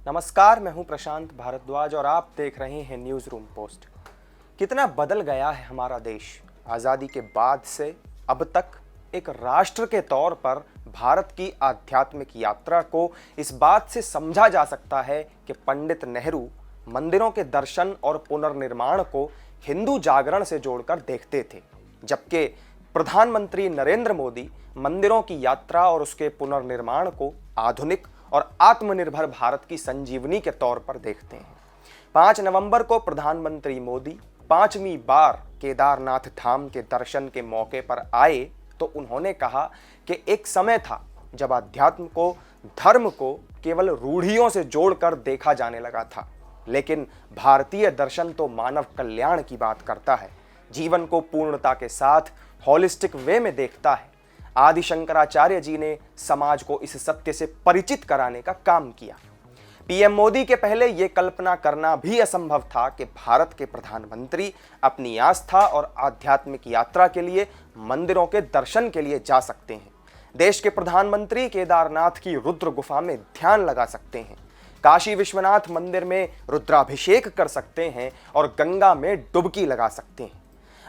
नमस्कार, मैं हूं प्रशांत भारद्वाज और आप देख रहे हैं न्यूज़ रूम पोस्ट। कितना बदल गया है हमारा देश। आज़ादी के बाद से अब तक एक राष्ट्र के तौर पर भारत की आध्यात्मिक यात्रा को इस बात से समझा जा सकता है कि पंडित नेहरू मंदिरों के दर्शन और पुनर्निर्माण को हिंदू जागरण से जोड़कर देखते थे, जबकि प्रधानमंत्री नरेंद्र मोदी मंदिरों की यात्रा और उसके पुनर्निर्माण को आधुनिक और आत्मनिर्भर भारत की संजीवनी के तौर पर देखते हैं। 5 नवंबर को प्रधानमंत्री मोदी 5वीं बार केदारनाथ धाम के दर्शन के मौके पर आए तो उन्होंने कहा कि एक समय था जब अध्यात्म को, धर्म को केवल रूढ़ियों से जोड़कर देखा जाने लगा था, लेकिन भारतीय दर्शन तो मानव कल्याण की बात करता है, जीवन को पूर्णता के साथ होलिस्टिक वे में देखता है। आदि शंकराचार्य जी ने समाज को इस सत्य से परिचित कराने का काम किया। पीएम मोदी के पहले यह कल्पना करना भी असंभव था कि भारत के प्रधानमंत्री अपनी आस्था और आध्यात्मिक यात्रा के लिए मंदिरों के दर्शन के लिए जा सकते हैं। देश के प्रधानमंत्री केदारनाथ की रुद्र गुफा में ध्यान लगा सकते हैं, काशी विश्वनाथ मंदिर में रुद्राभिषेक कर सकते हैं और गंगा में डुबकी लगा सकते हैं।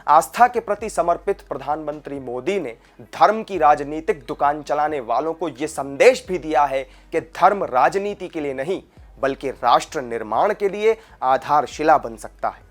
आस्था के प्रति समर्पित प्रधानमंत्री मोदी ने धर्म की राजनीतिक दुकान चलाने वालों को यह संदेश भी दिया है कि धर्म राजनीति के लिए नहीं बल्कि राष्ट्र निर्माण के लिए आधारशिला बन सकता है।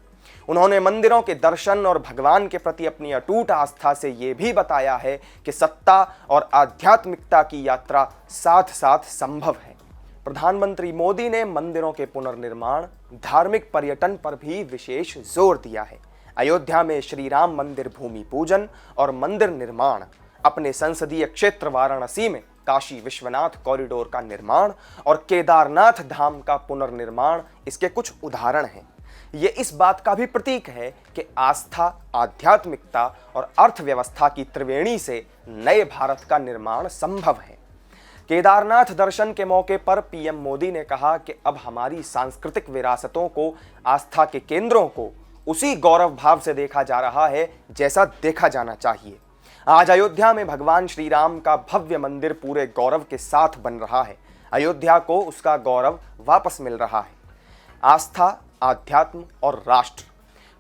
उन्होंने मंदिरों के दर्शन और भगवान के प्रति अपनी अटूट आस्था से यह भी बताया है कि सत्ता और आध्यात्मिकता की यात्रा साथ साथ संभव है। प्रधानमंत्री मोदी ने मंदिरों के पुनर्निर्माण, धार्मिक पर्यटन पर भी विशेष जोर दिया है। अयोध्या में श्री राम मंदिर भूमि पूजन और मंदिर निर्माण, अपने संसदीय क्षेत्र वाराणसी में काशी विश्वनाथ कॉरिडोर का निर्माण और केदारनाथ धाम का पुनर्निर्माण इसके कुछ उदाहरण हैं। ये इस बात का भी प्रतीक है कि आस्था, आध्यात्मिकता और अर्थव्यवस्था की त्रिवेणी से नए भारत का निर्माण संभव है। केदारनाथ दर्शन के मौके पर पीएम मोदी ने कहा कि अब हमारी सांस्कृतिक विरासतों को, आस्था के केंद्रों को उसी गौरव भाव से देखा जा रहा है जैसा देखा जाना चाहिए। आज अयोध्या में भगवान श्री राम का भव्य मंदिर पूरे गौरव के साथ बन रहा है। अयोध्या को उसका गौरव वापस मिल रहा है। आस्था, आध्यात्म और राष्ट्र।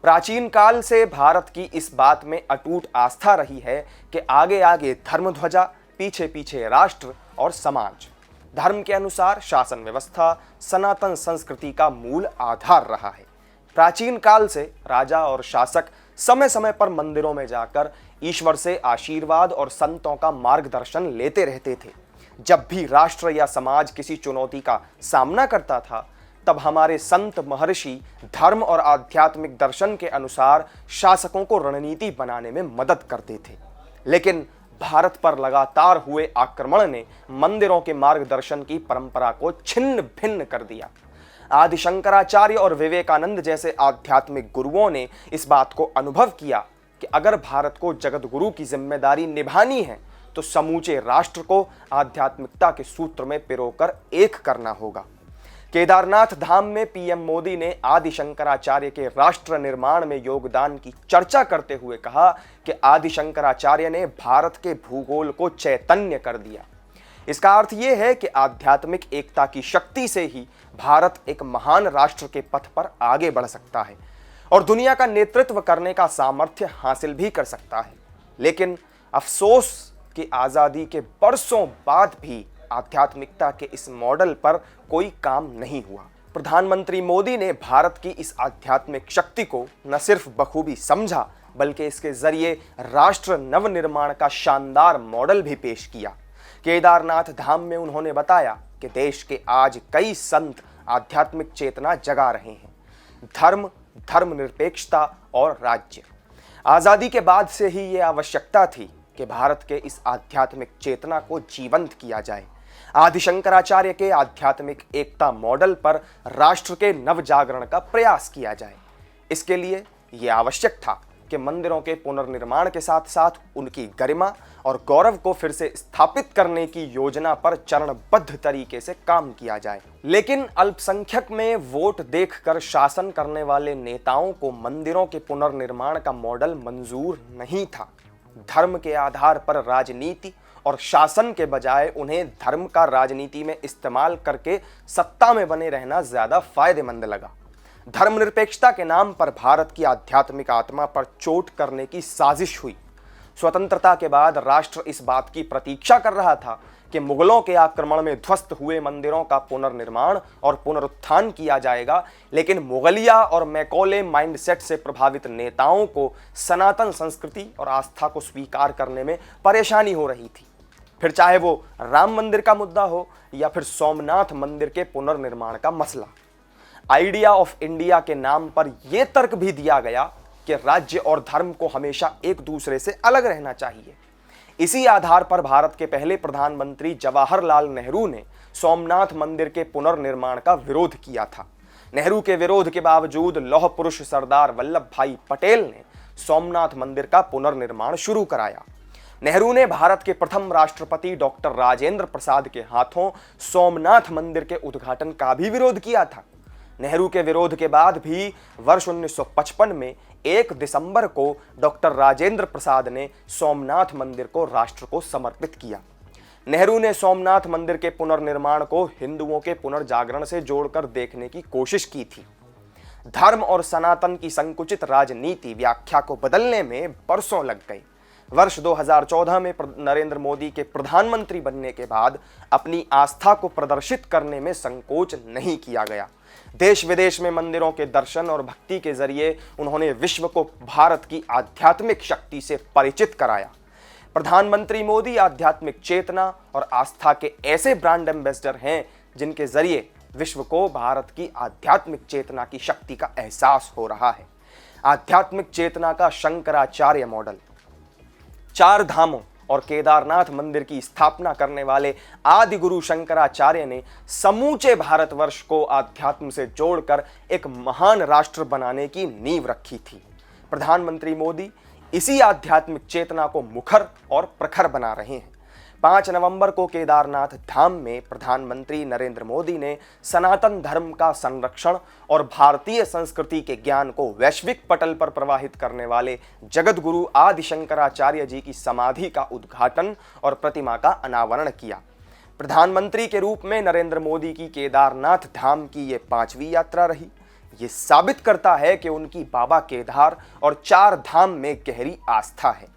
प्राचीन काल से भारत की इस बात में अटूट आस्था रही है कि आगे आगे धर्म ध्वजा, पीछे पीछे राष्ट्र और समाज। धर्म के अनुसार शासन व्यवस्था सनातन संस्कृति का मूल आधार रहा है। प्राचीन काल से राजा और शासक समय समय पर मंदिरों में जाकर ईश्वर से आशीर्वाद और संतों का मार्गदर्शन लेते रहते थे। जब भी राष्ट्र या समाज किसी चुनौती का सामना करता था, तब हमारे संत महर्षि धर्म और आध्यात्मिक दर्शन के अनुसार शासकों को रणनीति बनाने में मदद करते थे। लेकिन भारत पर लगातार हुए आक्रमण ने मंदिरों के मार्गदर्शन की परंपरा को छिन्न भिन्न कर दिया। आदि शंकराचार्य और विवेकानंद जैसे आध्यात्मिक गुरुओं ने इस बात को अनुभव किया कि अगर भारत को जगत गुरु की जिम्मेदारी निभानी है तो समूचे राष्ट्र को आध्यात्मिकता के सूत्र में पिरोकर एक करना होगा। केदारनाथ धाम में पीएम मोदी ने आदि शंकराचार्य के राष्ट्र निर्माण में योगदान की चर्चा करते हुए कहा कि आदि शंकराचार्य ने भारत के भूगोल को चैतन्य कर दिया। इसका अर्थ यह है कि आध्यात्मिक एकता की शक्ति से ही भारत एक महान राष्ट्र के पथ पर आगे बढ़ सकता है और दुनिया का नेतृत्व करने का सामर्थ्य हासिल भी कर सकता है। लेकिन अफसोस कि आज़ादी के बरसों बाद भी आध्यात्मिकता के इस मॉडल पर कोई काम नहीं हुआ। प्रधानमंत्री मोदी ने भारत की इस आध्यात्मिक शक्ति को न सिर्फ बखूबी समझा बल्कि इसके जरिए राष्ट्र नवनिर्माण का शानदार मॉडल भी पेश किया। केदारनाथ धाम में उन्होंने बताया कि देश के आज कई संत आध्यात्मिक चेतना जगा रहे हैं। धर्म, धर्मनिरपेक्षता और राज्य। आज़ादी के बाद से ही ये आवश्यकता थी कि भारत के इस आध्यात्मिक चेतना को जीवंत किया जाए। आदि शंकराचार्य के आध्यात्मिक एकता मॉडल पर राष्ट्र के नवजागरण का प्रयास किया जाए। इसके लिए ये आवश्यक था कि मंदिरों के पुनर्निर्माण के साथ साथ उनकी गरिमा और गौरव को फिर से स्थापित करने की योजना पर चरणबद्ध तरीके से काम किया जाए। लेकिन अल्पसंख्यक में वोट देखकर शासन करने वाले नेताओं को मंदिरों के पुनर्निर्माण का मॉडल मंजूर नहीं था। धर्म के आधार पर राजनीति और शासन के बजाय उन्हें धर्म का राजनीति में इस्तेमाल करके सत्ता में बने रहना ज्यादा फायदेमंद लगा। धर्मनिरपेक्षता के नाम पर भारत की आध्यात्मिक आत्मा पर चोट करने की साजिश हुई। स्वतंत्रता के बाद राष्ट्र इस बात की प्रतीक्षा कर रहा था कि मुगलों के आक्रमण में ध्वस्त हुए मंदिरों का पुनर्निर्माण और पुनरुत्थान किया जाएगा, लेकिन मुगलिया और मैकॉले माइंडसेट से प्रभावित नेताओं को सनातन संस्कृति और आस्था को स्वीकार करने में परेशानी हो रही थी। फिर चाहे वो राम मंदिर का मुद्दा हो या फिर सोमनाथ मंदिर के पुनर्निर्माण का मसला। आइडिया ऑफ इंडिया के नाम पर यह तर्क भी दिया गया कि राज्य और धर्म को हमेशा एक दूसरे से अलग रहना चाहिए। इसी आधार पर भारत के पहले प्रधानमंत्री जवाहरलाल नेहरू ने सोमनाथ मंदिर के पुनर्निर्माण का विरोध किया था। नेहरू के विरोध के बावजूद लौह पुरुष सरदार वल्लभ भाई पटेल ने सोमनाथ मंदिर का पुनर्निर्माण शुरू कराया। नेहरू ने भारत के प्रथम राष्ट्रपति डॉक्टर राजेंद्र प्रसाद के हाथों सोमनाथ मंदिर के उद्घाटन का भी विरोध किया था। नेहरू के विरोध के बाद भी वर्ष 1955 में 1 दिसंबर को डॉक्टर राजेंद्र प्रसाद ने सोमनाथ मंदिर को राष्ट्र को समर्पित किया। नेहरू ने सोमनाथ मंदिर के पुनर्निर्माण को हिंदुओं के पुनर्जागरण से जोड़कर देखने की कोशिश की थी। धर्म और सनातन की संकुचित राजनीति व्याख्या को बदलने में बरसों लग गए। वर्ष 2014 में नरेंद्र मोदी के प्रधानमंत्री बनने के बाद अपनी आस्था को प्रदर्शित करने में संकोच नहीं किया गया। देश विदेश में मंदिरों के दर्शन और भक्ति के जरिए उन्होंने विश्व को भारत की आध्यात्मिक शक्ति से परिचित कराया। प्रधानमंत्री मोदी आध्यात्मिक चेतना और आस्था के ऐसे ब्रांड एम्बेसडर हैं जिनके जरिए विश्व को भारत की आध्यात्मिक चेतना की शक्ति का एहसास हो रहा है। आध्यात्मिक चेतना का शंकराचार्य मॉडल। 4 धामों और केदारनाथ मंदिर की स्थापना करने वाले आदि गुरु शंकराचार्य ने समूचे भारतवर्ष को आध्यात्म से जोड़कर एक महान राष्ट्र बनाने की नींव रखी थी। प्रधानमंत्री मोदी इसी आध्यात्मिक चेतना को मुखर और प्रखर बना रहे हैं। 5 नवंबर को केदारनाथ धाम में प्रधानमंत्री नरेंद्र मोदी ने सनातन धर्म का संरक्षण और भारतीय संस्कृति के ज्ञान को वैश्विक पटल पर प्रवाहित करने वाले जगत गुरु आदि शंकराचार्य जी की समाधि का उद्घाटन और प्रतिमा का अनावरण किया। प्रधानमंत्री के रूप में नरेंद्र मोदी की केदारनाथ धाम की ये 5वीं यात्रा रही। ये साबित करता है कि उनकी बाबा केदार और 4 धाम में गहरी आस्था है।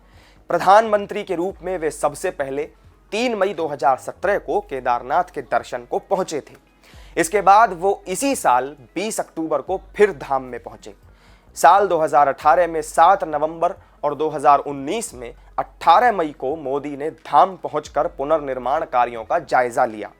प्रधानमंत्री के रूप में वे सबसे पहले 3 मई 2017 को केदारनाथ के दर्शन को पहुंचे थे। इसके बाद वो इसी साल 20 अक्टूबर को फिर धाम में पहुंचे। साल 2018 में 7 नवंबर और 2019 में 18 मई को मोदी ने धाम पहुंचकर पुनर्निर्माण कार्यों का जायजा लिया।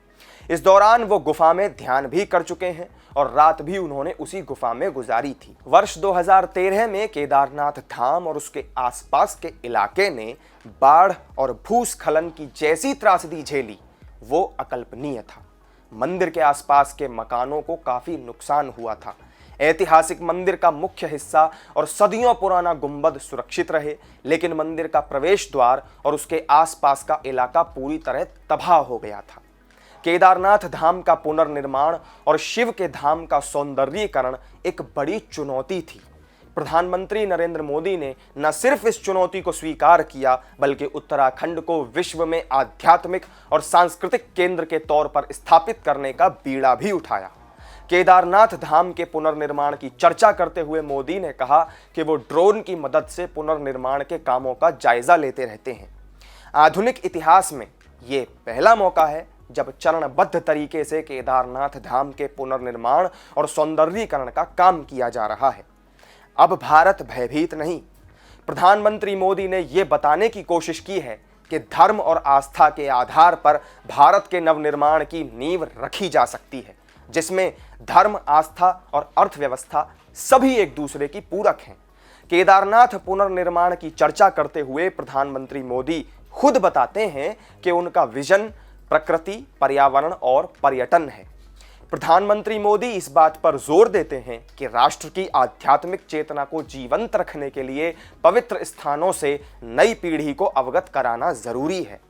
इस दौरान वो गुफा में ध्यान भी कर चुके हैं और रात भी उन्होंने उसी गुफा में गुजारी थी। वर्ष 2013 में केदारनाथ धाम और उसके आसपास के इलाके ने बाढ़ और भूस्खलन की जैसी त्रासदी झेली, वो अकल्पनीय था। मंदिर के आसपास के मकानों को काफी नुकसान हुआ था। ऐतिहासिक मंदिर का मुख्य हिस्सा और सदियों पुराना गुंबद सुरक्षित रहे, लेकिन मंदिर का प्रवेश द्वार और उसके आसपास का इलाका पूरी तरह तबाह हो गया था। केदारनाथ धाम का पुनर्निर्माण और शिव के धाम का सौंदर्यीकरण एक बड़ी चुनौती थी। प्रधानमंत्री नरेंद्र मोदी ने न सिर्फ इस चुनौती को स्वीकार किया, बल्कि उत्तराखंड को विश्व में आध्यात्मिक और सांस्कृतिक केंद्र के तौर पर स्थापित करने का बीड़ा भी उठाया। केदारनाथ धाम के पुनर्निर्माण की चर्चा करते हुए मोदी ने कहा कि वो ड्रोन की मदद से पुनर्निर्माण के कामों का जायजा लेते रहते हैं। आधुनिक इतिहास में ये पहला मौका है जब चरणबद्ध तरीके से केदारनाथ धाम के पुनर्निर्माण और सौंदर्यीकरण का काम किया जा रहा है। अब भारत भयभीत नहीं। प्रधानमंत्री मोदी ने यह बताने की कोशिश की है कि धर्म और आस्था के आधार पर भारत के नवनिर्माण की नींव रखी जा सकती है, जिसमें धर्म, आस्था और अर्थव्यवस्था सभी एक दूसरे की पूरक हैं। केदारनाथ पुनर्निर्माण की चर्चा करते हुए प्रधानमंत्री मोदी खुद बताते हैं कि उनका विजन प्रकृति, पर्यावरण और पर्यटन है। प्रधानमंत्री मोदी इस बात पर जोर देते हैं कि राष्ट्र की आध्यात्मिक चेतना को जीवंत रखने के लिए पवित्र स्थानों से नई पीढ़ी को अवगत कराना जरूरी है।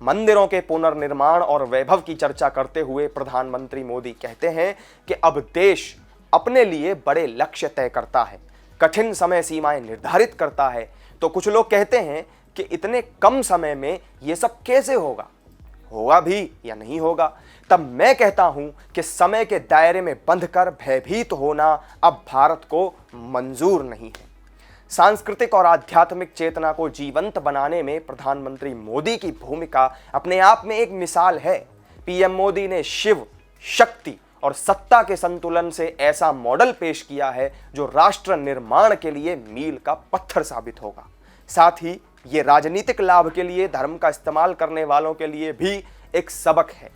मंदिरों के पुनर्निर्माण और वैभव की चर्चा करते हुए प्रधानमंत्री मोदी कहते हैं कि अब देश अपने लिए बड़े लक्ष्य तय करता है, कठिन समय सीमाएं निर्धारित करता है। तो कुछ लोग कहते हैं कि इतने कम समय में यह सब कैसे होगा, होगा भी या नहीं होगा, तब मैं कहता हूं कि समय के दायरे में बंधकर भयभीत होना अब भारत को मंजूर नहीं है। सांस्कृतिक और आध्यात्मिक चेतना को जीवंत बनाने में प्रधानमंत्री मोदी की भूमिका अपने आप में एक मिसाल है। पीएम मोदी ने शिव, शक्ति और सत्ता के संतुलन से ऐसा मॉडल पेश किया है जो राष्ट्र निर्माण के लिए मील का पत्थर साबित होगा। साथ ही ये राजनीतिक लाभ के लिए धर्म का इस्तेमाल करने वालों के लिए भी एक सबक है।